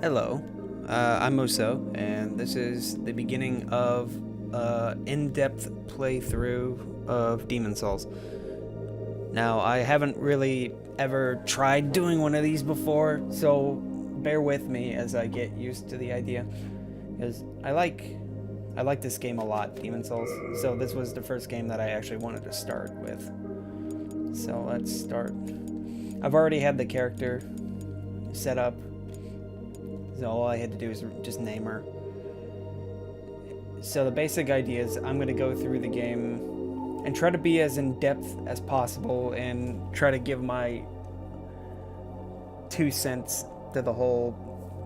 Hello, I'm Moso, and this is the beginning of in-depth playthrough of Demon Souls. Now, I haven't really ever tried doing one of these before, so bear with me as I get used to the idea, because I like this game a lot, Demon Souls. So this was the first game that I actually wanted to start with. So let's start. I've already had the character set up. So all I had to do is just name her. So the basic idea is I'm going to go through the game and try to be as in-depth as possible and try to give my 2 cents to the whole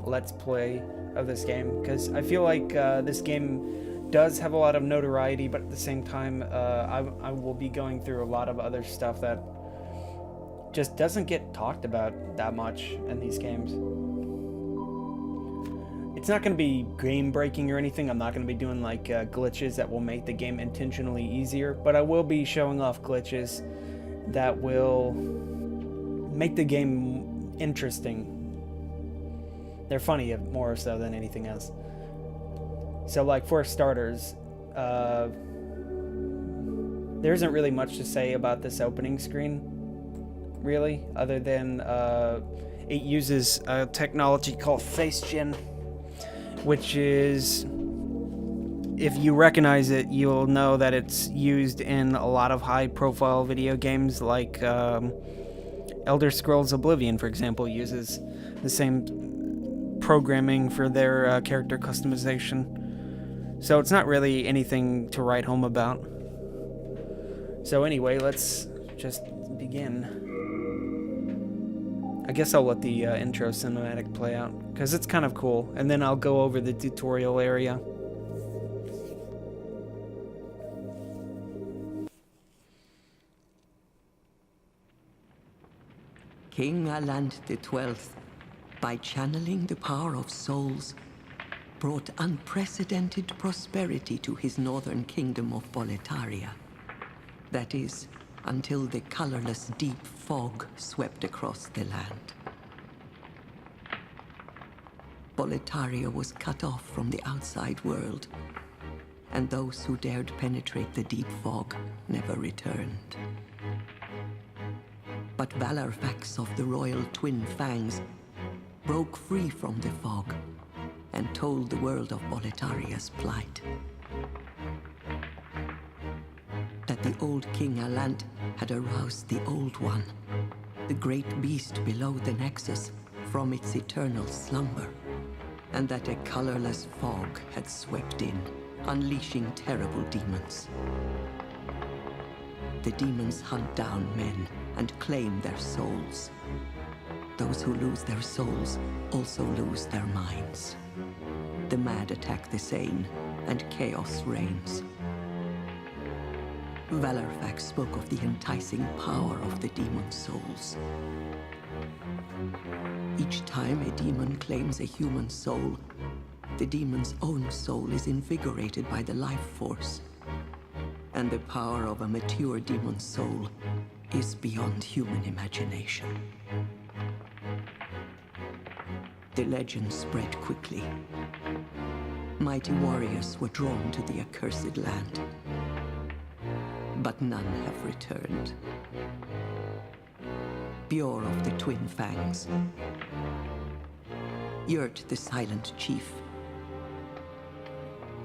let's play of this game. Because I feel like this game does have a lot of notoriety, but at the same time I will be going through a lot of other stuff that just doesn't get talked about that much in these games. It's not going to be game breaking or anything. I'm not going to be doing like glitches that will make the game intentionally easier, but I will be showing off glitches that will make the game interesting. They're funny more so than anything else. So like for starters, there isn't really much to say about this opening screen, really, other than it uses a technology called face gen, which is, if you recognize it, you'll know that it's used in a lot of high-profile video games like Elder Scrolls Oblivion, for example, uses the same programming for their character customization. So it's not really anything to write home about. So anyway, let's just begin. I guess I'll let the intro cinematic play out, because it's kind of cool, and then I'll go over the tutorial area. King Alant XII, by channeling the power of souls, brought unprecedented prosperity to his northern kingdom of Boletaria. That is, until the colorless deep fog swept across the land. Boletaria was cut off from the outside world, and those who dared penetrate the deep fog never returned. But Valarfax of the royal Twin Fangs broke free from the fog and told the world of Boletaria's plight. That the old King Alant had aroused the Old One, the great beast below the Nexus, from its eternal slumber, and that a colorless fog had swept in, unleashing terrible demons. The demons hunt down men and claim their souls. Those who lose their souls also lose their minds. The mad attack the sane, and chaos reigns. Valarfax spoke of the enticing power of the demon souls. Each time a demon claims a human soul, the demon's own soul is invigorated by the life force. And the power of a mature demon soul is beyond human imagination. The legend spread quickly. Mighty warriors were drawn to the accursed land, but none have returned. Bjor of the Twin Fangs, Yurt the Silent Chief,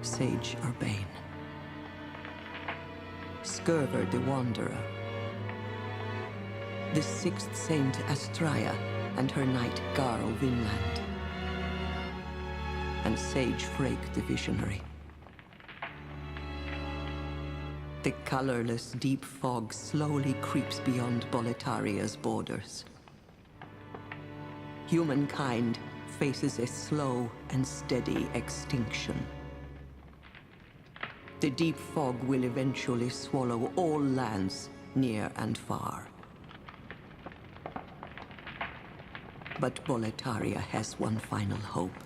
Sage Urbane, Skurver the Wanderer, the Sixth Saint Astraea and her knight Garl Vinland, and Sage Frake the Visionary. The colorless deep fog slowly creeps beyond Boletaria's borders. Humankind faces a slow and steady extinction. The deep fog will eventually swallow all lands near and far. But Boletaria has one final hope.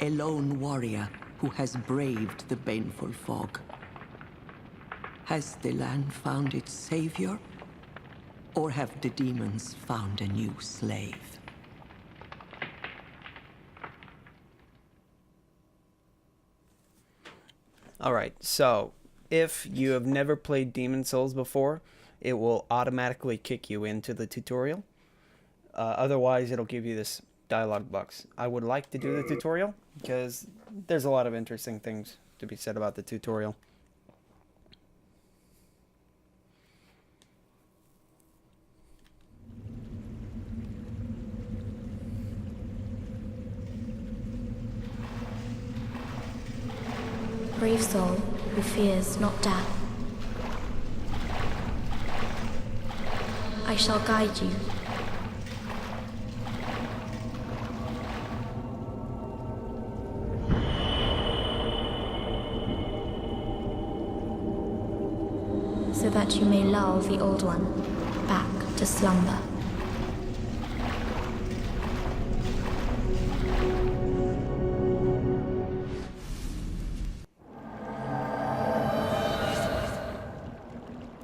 A lone warrior who has braved the baneful fog. Has the land found its savior? Or have the demons found a new slave? Alright, so if you have never played Demon Souls before, it will automatically kick you into the tutorial. Otherwise, it'll give you this dialogue box. I would like to do the tutorial because there's a lot of interesting things to be said about the tutorial. Brave soul who fears not death. I shall guide you. So that you may lull the old one back to slumber.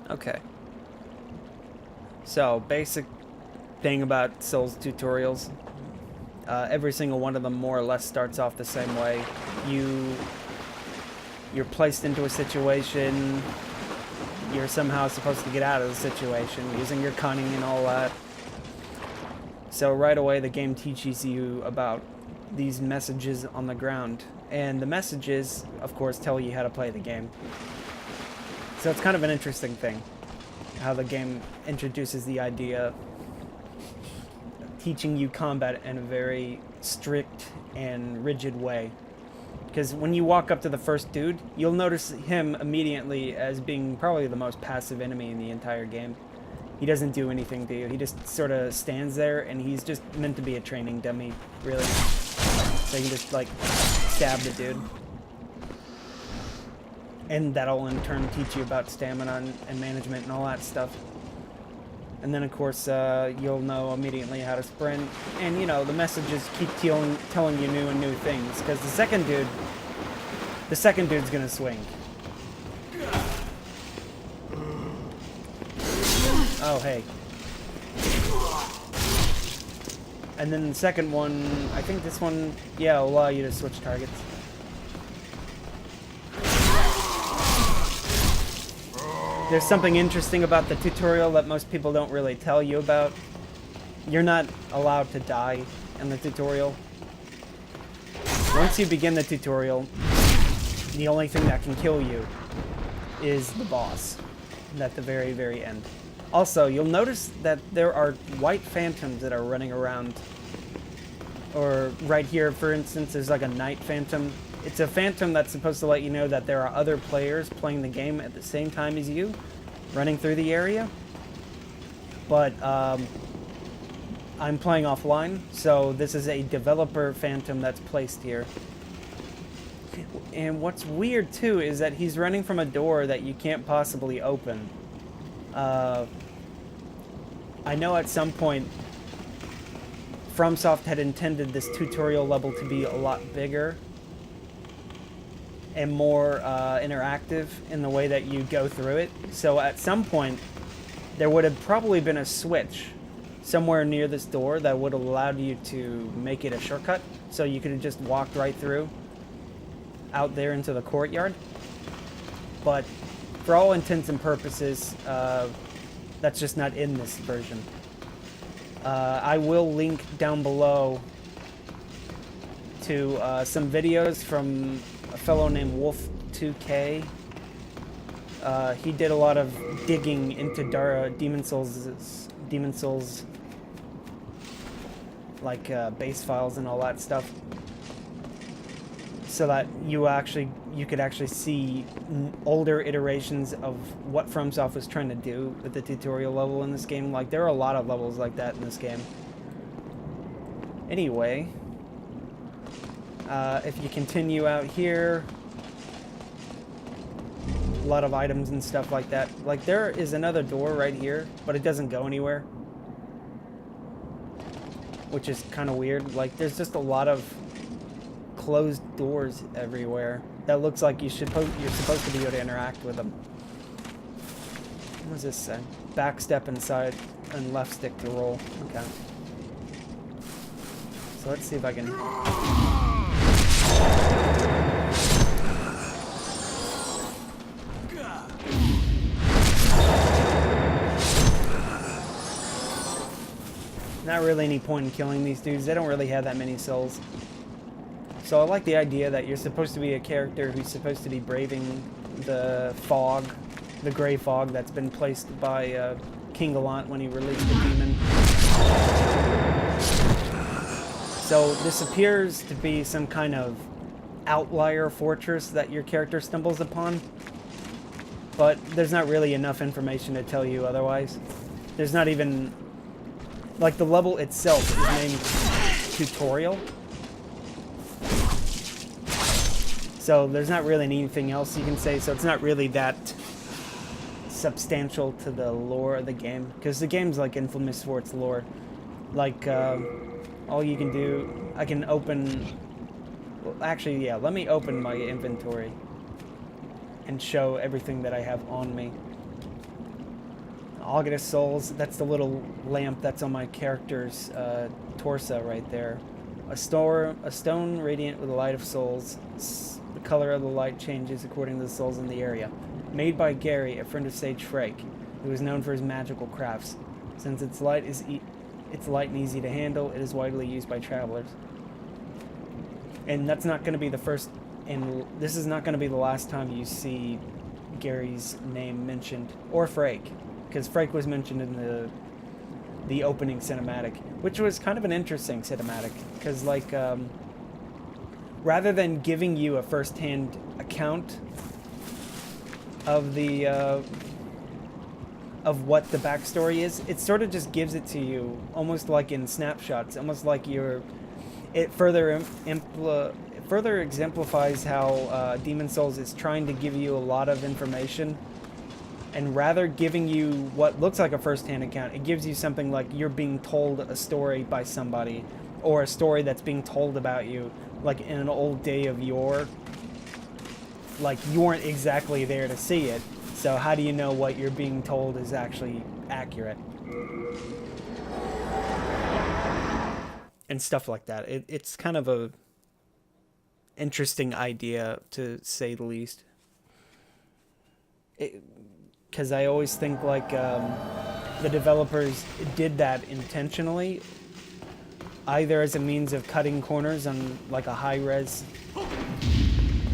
Okay. So, basic thing about Souls tutorials. Every single one of them more or less starts off the same way. You're placed into a situation. You're somehow supposed to get out of the situation using your cunning and all that. So right away the game teaches you about these messages on the ground. And the messages, of course, tell you how to play the game. So it's kind of an interesting thing, how the game introduces the idea of teaching you combat in a very strict and rigid way. Because when you walk up to the first dude, you'll notice him immediately as being probably the most passive enemy in the entire game. He doesn't do anything to you. He just sort of stands there, and he's just meant to be a training dummy, really. So you can just, like, stab the dude. And that'll in turn teach you about stamina and management and all that stuff. And then, of course, you'll know immediately how to sprint. And, you know, the messages keep telling you new and new things. Because the second dude's gonna swing. Oh, hey. And then the second one, I think this one, yeah, will allow you to switch targets. There's something interesting about the tutorial that most people don't really tell you about. You're not allowed to die in the tutorial. Once you begin the tutorial, the only thing that can kill you is the boss at the very, very end. Also, you'll notice that there are white phantoms that are running around. Or right here, for instance, there's like a night phantom. It's a phantom that's supposed to let you know that there are other players playing the game at the same time as you, running through the area. But I'm playing offline, so this is a developer phantom that's placed here. And what's weird too is that he's running from a door that you can't possibly open. I know at some point FromSoft had intended this tutorial level to be a lot bigger and more interactive in the way that you go through it. So at some point, there would have probably been a switch somewhere near this door that would have allowed you to make it a shortcut. So you could have just walked right through out there into the courtyard. But for all intents and purposes, that's just not in this version. I will link down below to some videos from a fellow named Wolf2K. He did a lot of digging into Demon Souls like base files and all that stuff, so that you could actually see older iterations of what FromSoft was trying to do with the tutorial level in this game. Like, there are a lot of levels like that in this game. Anyway, if you continue out here, a lot of items and stuff like that. Like, there is another door right here, but it doesn't go anywhere, which is kind of weird. Like, there's just a lot of closed doors everywhere that looks like you're supposed to be able to interact with them. What does this say? Back step inside and left stick to roll. Okay. So let's see if I can... Not really any point in killing these dudes. They don't really have that many souls. So I like the idea that you're supposed to be a character who's supposed to be braving the fog, the gray fog that's been placed by King Gallant when he released the demon. So this appears to be some kind of outlier fortress that your character stumbles upon, but there's not really enough information to tell you otherwise. There's not even, like, the level itself is named tutorial, so there's not really anything else you can say, so it's not really that substantial to the lore of the game, because the game's like infamous for its lore. Like, all you can do, I can open, well, actually, yeah, let me open my inventory and show everything that I have on me. August Souls, that's the little lamp that's on my character's torso right there. A stone radiant with the light of souls. The color of the light changes according to the souls in the area. Made by Gary, a friend of Sage Frake, who is known for his magical crafts. Since its light and easy to handle, it is widely used by travelers. And that's not going to be the first, and this is not going to be the last time you see Gary's name mentioned, or Frake, because Frake was mentioned in the opening cinematic, which was kind of an interesting cinematic, because, like, rather than giving you a first-hand account of the of what the backstory is, it sort of just gives it to you almost like in snapshots, almost like it further exemplifies how Demon Souls is trying to give you a lot of information, and rather giving you what looks like a first-hand account, it gives you something like you're being told a story by somebody, or a story that's being told about you, like in an old day of yore. Like, you weren't exactly there to see it, so how do you know what you're being told is actually accurate? And stuff like that. It's kind of a interesting idea, to say the least. Because I always think, like, the developers did that intentionally, either as a means of cutting corners on, like, a high-res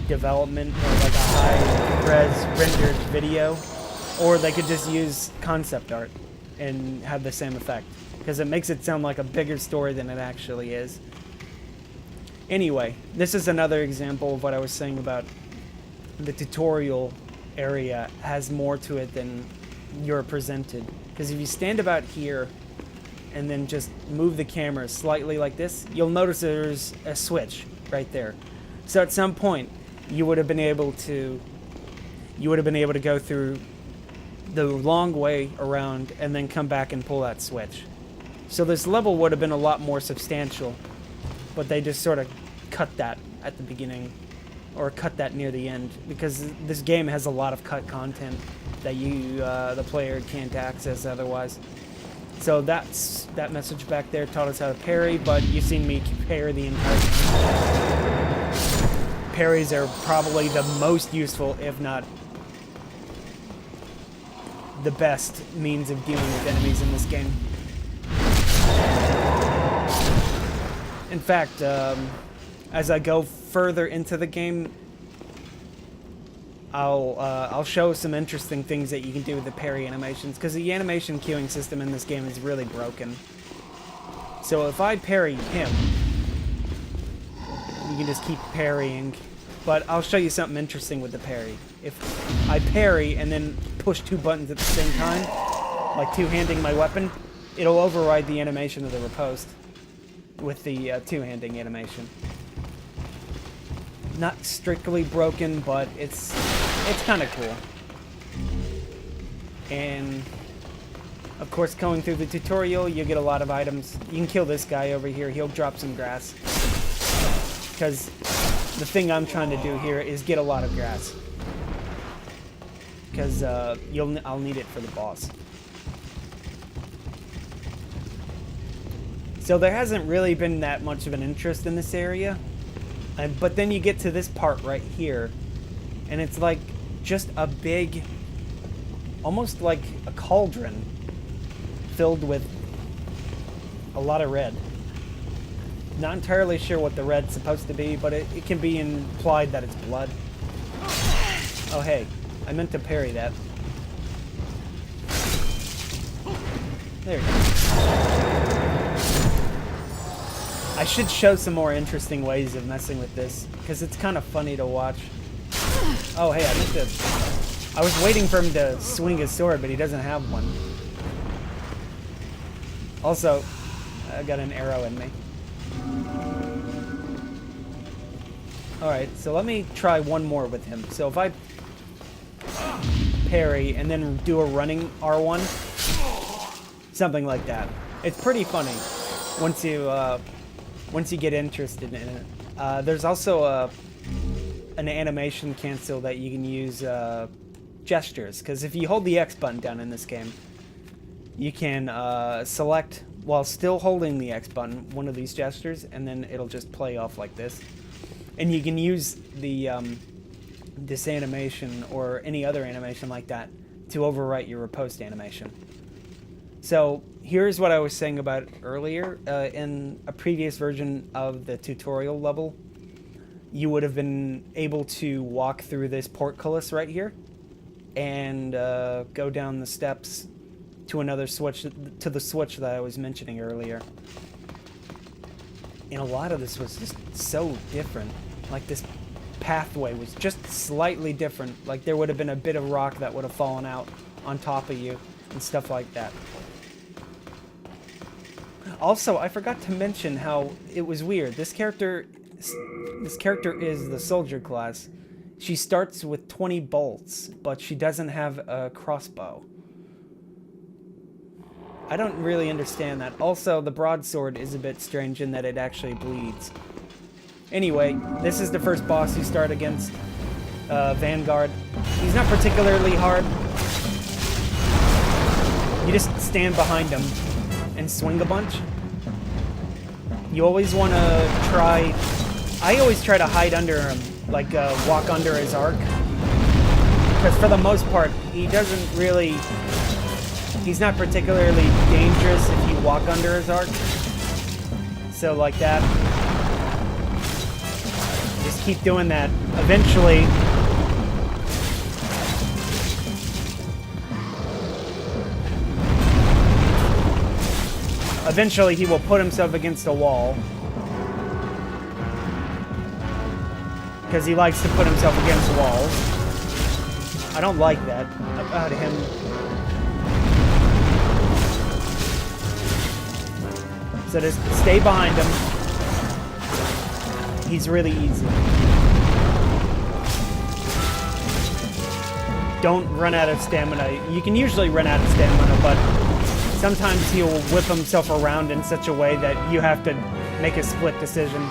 development, or like a high-res rendered video, or they could just use concept art and have the same effect, because it makes it sound like a bigger story than it actually is. Anyway, this is another example of what I was saying about the tutorial area has more to it than you're presented. Because if you stand about here and then just move the camera slightly like this, you'll notice there's a switch right there. So at some point, you would have been able to go through the long way around and then come back and pull that switch. So this level would have been a lot more substantial, but they just sort of cut that at the beginning, or cut that near the end, because this game has a lot of cut content that you, the player, can't access otherwise. So that's that message back there taught us how to parry, but you've seen me parry the entire time. Parries are probably the most useful, if not the best, means of dealing with enemies in this game. In fact, as I go further into the game, I'll show some interesting things that you can do with the parry animations, because the animation queuing system in this game is really broken. So if I parry him, you can just keep parrying, but I'll show you something interesting with the parry. If I parry and then push two buttons at the same time, like two-handing my weapon, it'll override the animation of the riposte with the two-handing animation. Not strictly broken, but it's kind of cool. And of course, going through the tutorial, you get a lot of items. You can kill this guy over here. He'll drop some grass. Because the thing I'm trying to do here is get a lot of grass. Because I'll need it for the boss. So there hasn't really been that much of an interest in this area. But then you get to this part right here, and it's like just a big, almost like a cauldron filled with a lot of red. Not entirely sure what the red's supposed to be, but it can be implied that it's blood. Oh hey, I meant to parry that. There you go. I should show some more interesting ways of messing with this, because it's kind of funny to watch. Oh hey, I meant to... I was waiting for him to swing his sword, but he doesn't have one. Also, I got an arrow in me. Alright, so let me try one more with him. So if I parry and then do a running R1, something like that. It's pretty funny once you get interested in it. There's also an animation cancel that you can use gestures, because if you hold the X button down in this game, you can select, while still holding the X button, one of these gestures, and then it'll just play off like this. And you can use the this animation or any other animation like that to overwrite your riposte animation. So here's what I was saying about earlier. In a previous version of the tutorial level, you would have been able to walk through this portcullis right here and go down the steps to another switch, to the switch that I was mentioning earlier. And a lot of this was just so different. Like, this pathway was just slightly different. Like, there would have been a bit of rock that would have fallen out on top of you and stuff like that. Also, I forgot to mention how it was weird. This character is the soldier class. She starts with 20 bolts, but she doesn't have a crossbow. I don't really understand that. Also, the broadsword is a bit strange in that it actually bleeds. Anyway, this is the first boss you start against, Vanguard. He's not particularly hard. You just stand behind him and swing a bunch. You always want to try... I always try to hide under him, like walk under his arc. Because for the most part, he doesn't really... He's not particularly dangerous if you walk under his arc. So like that. Just keep doing that. Eventually... Eventually he will put himself against a wall. Because he likes to put himself against walls. I don't like that about him. So just stay behind him. He's really easy. Don't run out of stamina. You can usually run out of stamina, but sometimes he'll whip himself around in such a way that you have to make a split decision.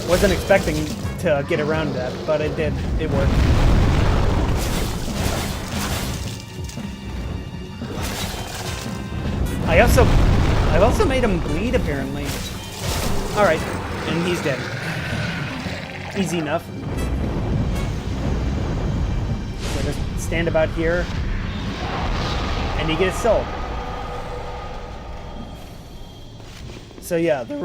Wasn't expecting to get around that, but it did. It worked. I've also made him bleed, apparently. Alright, and he's dead. Easy enough. So just stand about here, and you get a soul. So yeah, this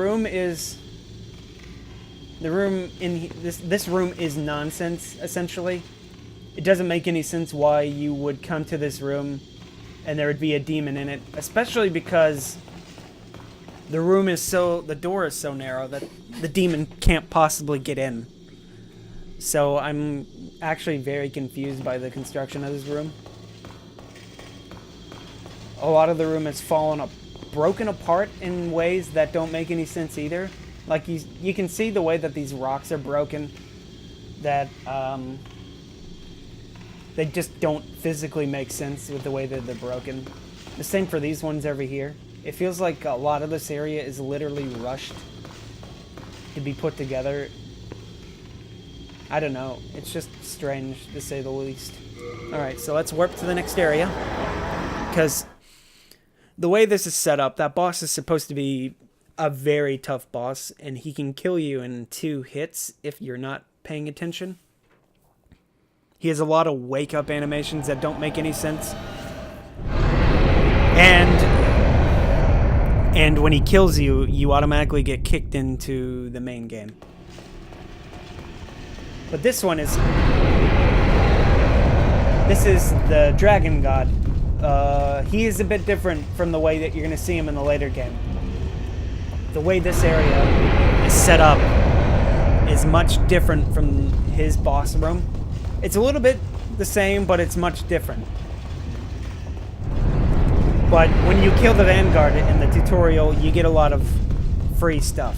room is nonsense, essentially. It doesn't make any sense why you would come to this room and there would be a demon in it, especially because the door is so narrow that the demon can't possibly get in. So I'm actually very confused by the construction of this room. A lot of the room has broken apart in ways that don't make any sense either. Like, you can see the way that these rocks are broken, that they just don't physically make sense with the way that they're broken. The same for these ones over here. It feels like a lot of this area is literally rushed to be put together. I don't know. It's just strange, to say the least. Alright, so let's warp to the next area. Because the way this is set up, that boss is supposed to be a very tough boss, and he can kill you in 2 hits if you're not paying attention. He has a lot of wake-up animations that don't make any sense. And when he kills you, you automatically get kicked into the main game. But this is the Dragon God. He is a bit different from the way that you're going to see him in the later game. The way this area is set up is much different from his boss room. It's a little bit the same, but it's much different. But when you kill the Vanguard in the tutorial, you get a lot of free stuff.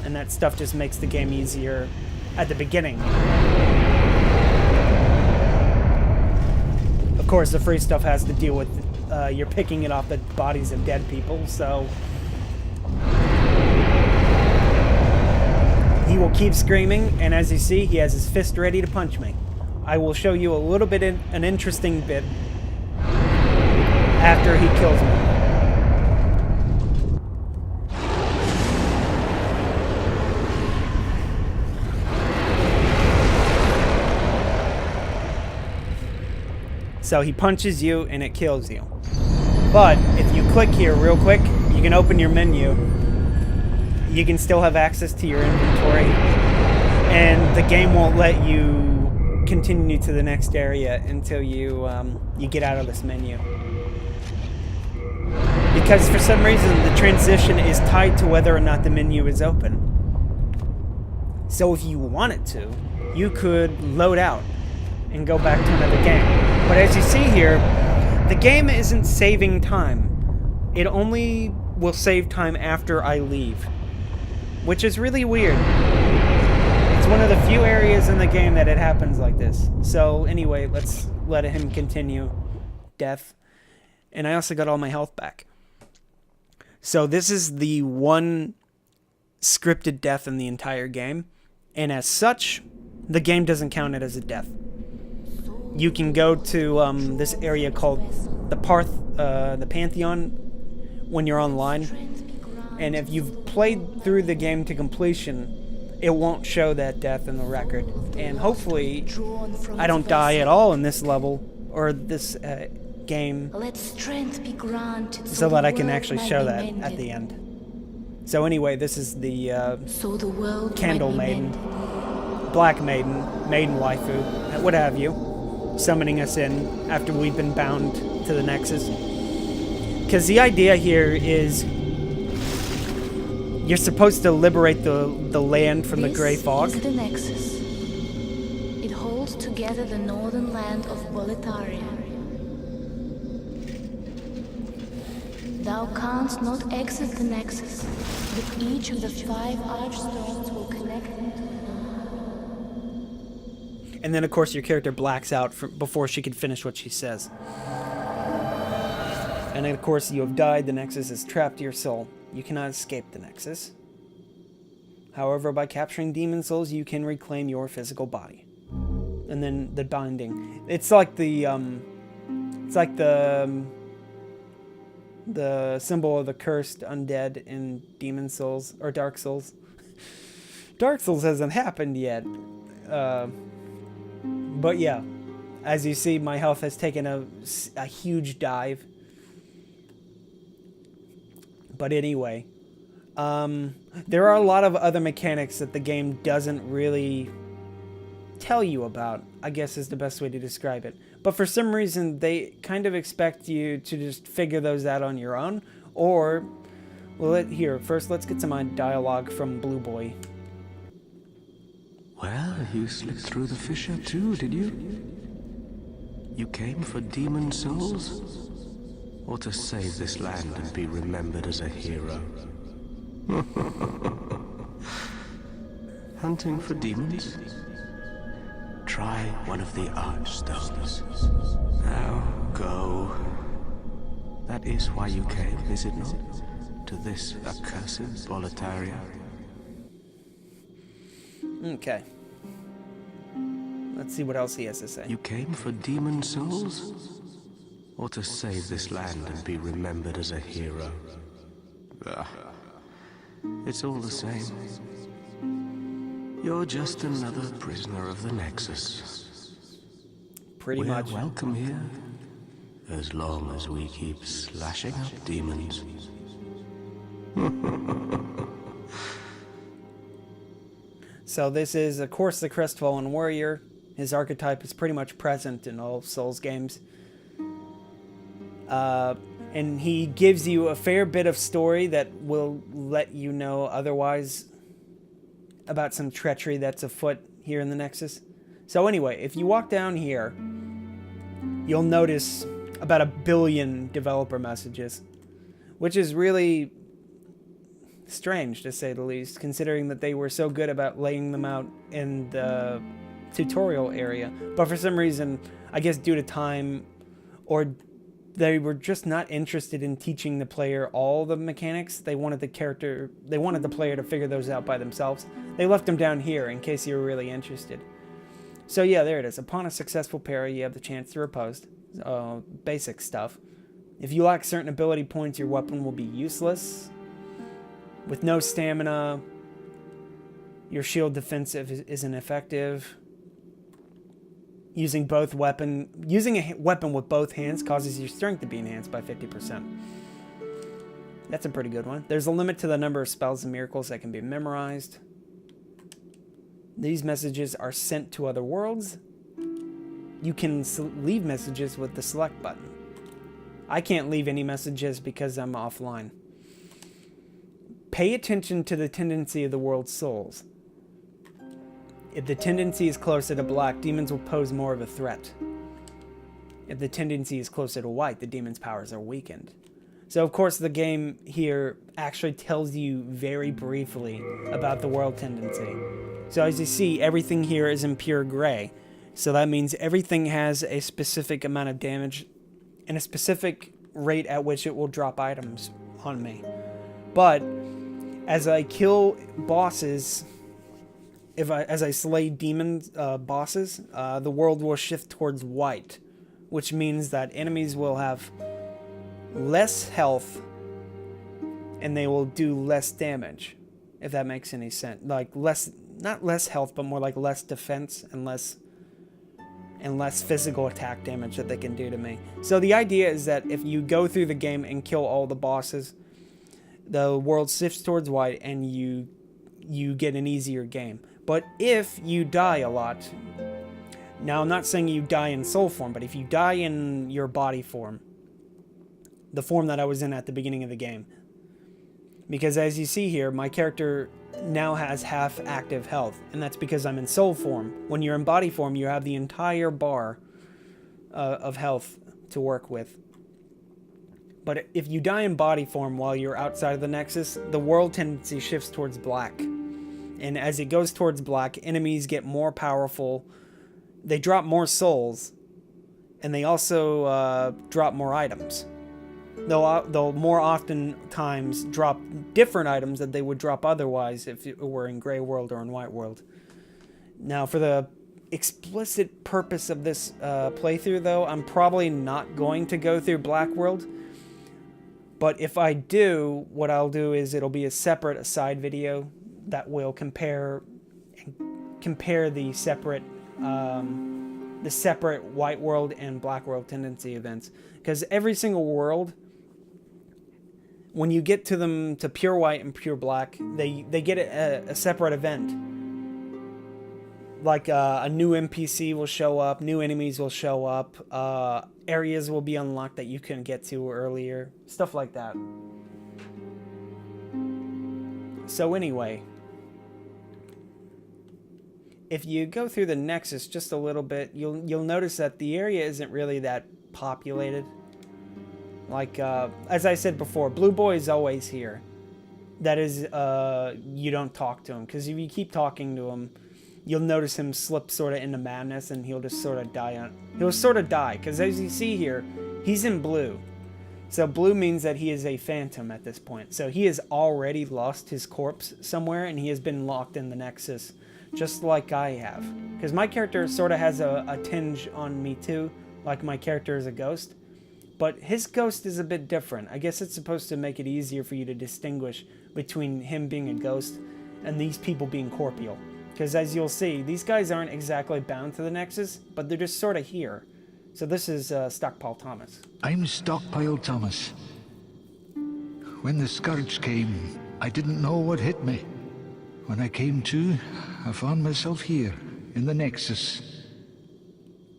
And that stuff just makes the game easier at the beginning. Of course, the free stuff has to deal with you're picking it off the bodies of dead people, so he will keep screaming, and as you see, he has his fist ready to punch me. I will show you a little bit an interesting bit after he kills me. So he punches you and it kills you. But if you click here real quick, you can open your menu. You can still have access to your inventory. And the game won't let you continue to the next area until you get out of this menu. Because for some reason the transition is tied to whether or not the menu is open. So if you wanted to, you could load out and go back to another game. But as you see here, the game isn't saving time. It only will save time after I leave, which is really weird. It's one of the few areas in the game that it happens like this. So anyway, let's let him continue. Death. And I also got all my health back. So this is the one scripted death in the entire game. And as such, the game doesn't count it as a death. You can go to this area called the Pantheon when you're online. And if you've played through the game to completion, it won't show that death in the record. And hopefully, I don't die at all in this level, or this game, so that I can actually show that at the end. So anyway, this is the Candle Maiden, Black Maiden, Maiden Waifu, what have you, summoning us in after we've been bound to the Nexus. Because the idea here is you're supposed to liberate the land from the gray fog. This is the Nexus. It holds together the northern land of Boletaria. Thou canst not exit the Nexus, but each of the 5 archstones will connect them to another. And then, of course, your character blacks out before she can finish what she says. And then, of course, you have died. The Nexus is trapped to your soul. You cannot escape the Nexus. However, by capturing demon souls, you can reclaim your physical body. And then the binding. It's like the symbol of the cursed undead in Demon Souls, or Dark Souls. Dark Souls hasn't happened yet. But yeah, as you see, my health has taken a huge dive. But anyway, there are a lot of other mechanics that the game doesn't really tell you about, I guess is the best way to describe it. But for some reason, they kind of expect you to just figure those out on your own. Or, well, first let's get some dialogue from Blue Boy. Well, you slipped through the fissure too, did you? You came for demon souls? Or to save this land and be remembered as a hero? Hunting for demons? Try one of the archstones. Now, go. That is why you came, is it not? To this accursed Boletaria? Okay. Let's see what else he has to say. You came for demon souls? Or to save this land and be remembered as a hero? It's all the same. You're just another prisoner of the Nexus. Pretty We're much. welcome here, as long as we keep slashing up demons. So this is, of course, the Crestfallen Warrior. His archetype is pretty much present in all Souls games. And he gives you a fair bit of story that will let you know otherwise about some treachery that's afoot here in the Nexus. So anyway, if you walk down here, you'll notice about 1 billion developer messages, which is really strange, to say the least, considering that they were so good about laying them out in the tutorial area. But for some reason, I guess due to time, or they were just not interested in teaching the player all the mechanics. They wanted the player to figure those out by themselves. They left them down here in case you were really interested. So yeah, there it is. Upon a successful parry, you have the chance to riposte. Basic stuff. If you lack certain ability points, your weapon will be useless. With no stamina, your shield defensive isn't effective. Using a weapon with both hands causes your strength to be enhanced by 50%. That's a pretty good one. There's a limit to the number of spells and miracles that can be memorized. These messages are sent to other worlds. You can leave messages with the select button. I can't leave any messages because I'm offline. Pay attention to the tendency of the world's souls. If the tendency is closer to black, demons will pose more of a threat. If the tendency is closer to white, the demon's powers are weakened. So of course the game here actually tells you very briefly about the world tendency. So as you see, everything here is in pure gray. So that means everything has a specific amount of damage and a specific rate at which it will drop items on me. But as I kill bosses, as I slay demons, bosses, the world will shift towards white, which means that enemies will have less health and they will do less damage, if that makes any sense. Like not less health, but more like less defense and less physical attack damage that they can do to me. So the idea is that if you go through the game and kill all the bosses, the world shifts towards white and you get an easier game. But if you die a lot, now I'm not saying you die in soul form, but if you die in your body form, the form that I was in at the beginning of the game, because as you see here, my character now has half active health, and that's because I'm in soul form. When you're in body form, you have the entire bar of health to work with. But if you die in body form while you're outside of the Nexus, the world tendency shifts towards black. And as it goes towards black, enemies get more powerful. They drop more souls, and they also drop more items. They'll more often times drop different items that they would drop otherwise if it were in Gray World or in White World. Now, for the explicit purpose of this playthrough, though, I'm probably not going to go through Black World. But if I do, what I'll do is it'll be a separate aside video that will compare the separate White World and Black World tendency events. Because every single world, when you get to them to pure white and pure black, they get a separate event. Like a new NPC will show up, new enemies will show up, areas will be unlocked that you couldn't get to earlier, stuff like that. So anyway, if you go through the Nexus just a little bit, you'll notice that the area isn't really that populated. Like, as I said before, Blue Boy is always here. That is, you don't talk to him, because if you keep talking to him, you'll notice him slip sort of into madness, and he'll just sort of die. He'll sort of die, because as you see here, he's in blue. So blue means that he is a phantom at this point. So he has already lost his corpse somewhere, and he has been locked in the Nexus, just like I have. Because my character sort of has a tinge on me too, like my character is a ghost. But his ghost is a bit different. I guess it's supposed to make it easier for you to distinguish between him being a ghost and these people being corporeal. Because as you'll see, these guys aren't exactly bound to the Nexus, but they're just sort of here. So this is Stockpile Thomas. I'm Stockpile Thomas. When the scourge came, I didn't know what hit me. When I came to, I found myself here, in the Nexus.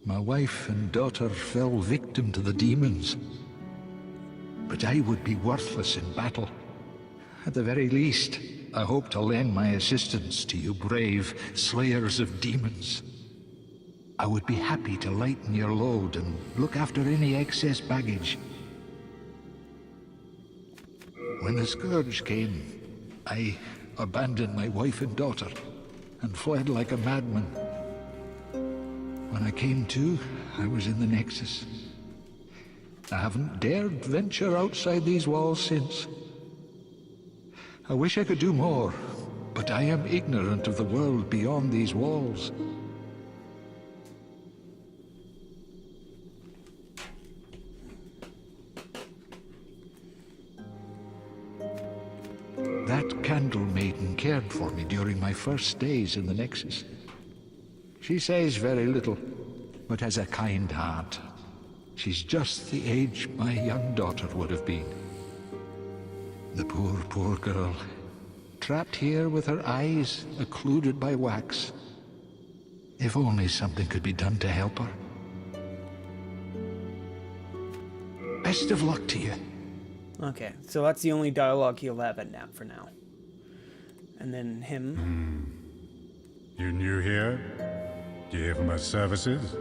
My wife and daughter fell victim to the demons. But I would be worthless in battle. At the very least, I hope to lend my assistance to you brave slayers of demons. I would be happy to lighten your load and look after any excess baggage. When the scourge came, I abandoned my wife and daughter and fled like a madman. When I came to, I was in the Nexus. I haven't dared venture outside these walls since. I wish I could do more, but I am ignorant of the world beyond these walls. That Candle Maiden cared for me during my first days in the Nexus. She says very little, but has a kind heart. She's just the age my young daughter would have been. The poor, poor girl, trapped here with her eyes occluded by wax. If only something could be done to help her. Best of luck to you. Okay, so that's the only dialogue he'll have at Nap for now. And then him. You new here? Do you hear from my services?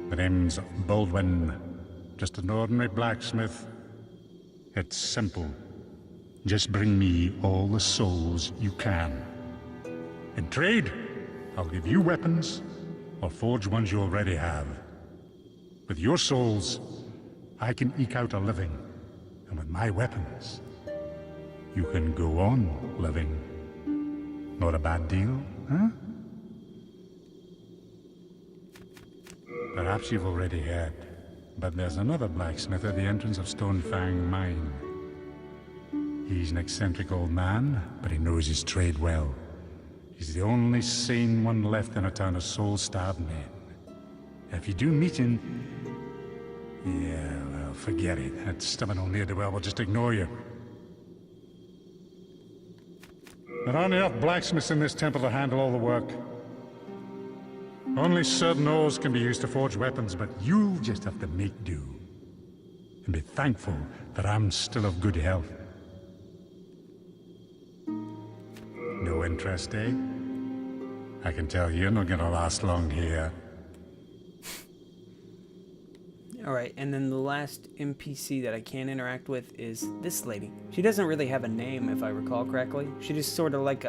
My name's Baldwin. Just an ordinary blacksmith. It's simple. Just bring me all the souls you can. In trade, I'll give you weapons, or forge ones you already have. With your souls, I can eke out a living. And with my weapons, you can go on living. Not a bad deal, huh? Perhaps you've already heard, but there's another blacksmith at the entrance of Stonefang Mine. He's an eccentric old man, but he knows his trade well. He's the only sane one left in a town of soul-starved men. If you do meet him, yeah, well, forget it. That stubborn old ne'er-do-well will just ignore you. There aren't enough blacksmiths in this temple to handle all the work. Only certain ores can be used to forge weapons, but you'll just have to make do. And be thankful that I'm still of good health. No interest, eh? I can tell you're not gonna last long here. Alright, and then the last NPC that I can interact with is this lady. She doesn't really have a name, if I recall correctly. She just sort of like,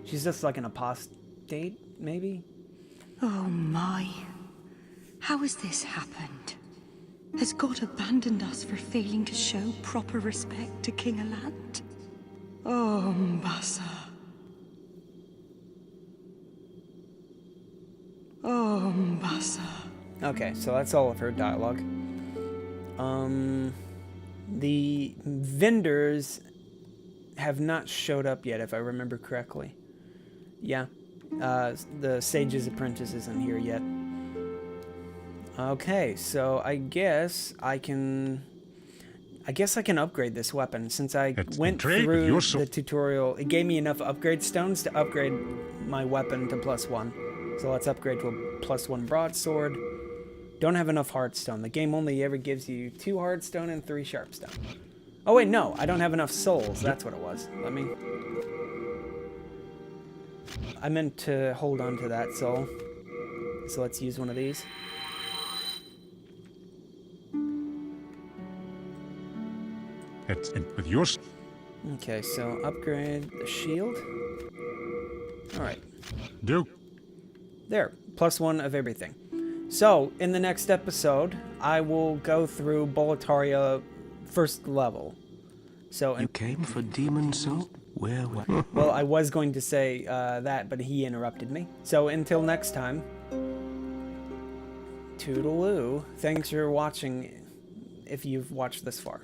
she's just like an apostate, maybe? Oh my. How has this happened? Has God abandoned us for failing to show proper respect to King Alant? Oh, Mbasa. Oh, Mbasa. Okay, so that's all of her dialogue. The vendors have not showed up yet, if I remember correctly. Yeah, the Sage's Apprentice isn't here yet. Okay, so I guess I can upgrade this weapon since I went through the tutorial. It gave me enough upgrade stones to upgrade my weapon to +1. So let's upgrade to a +1 broadsword. Don't have enough hardstone. The game only ever gives you 2 hardstone and 3 sharpstone. Oh wait, no, I don't have enough souls. That's what it was. I meant to hold on to that soul. So let's use one of these. It's in with yours. Okay, so upgrade the shield. Alright. There, +1 of everything. So, in the next episode, I will go through Boletaria first level. So, You came for demon soul? Where were well, I was going to say that, but he interrupted me. So, until next time, toodaloo. Thanks for watching, if you've watched this far.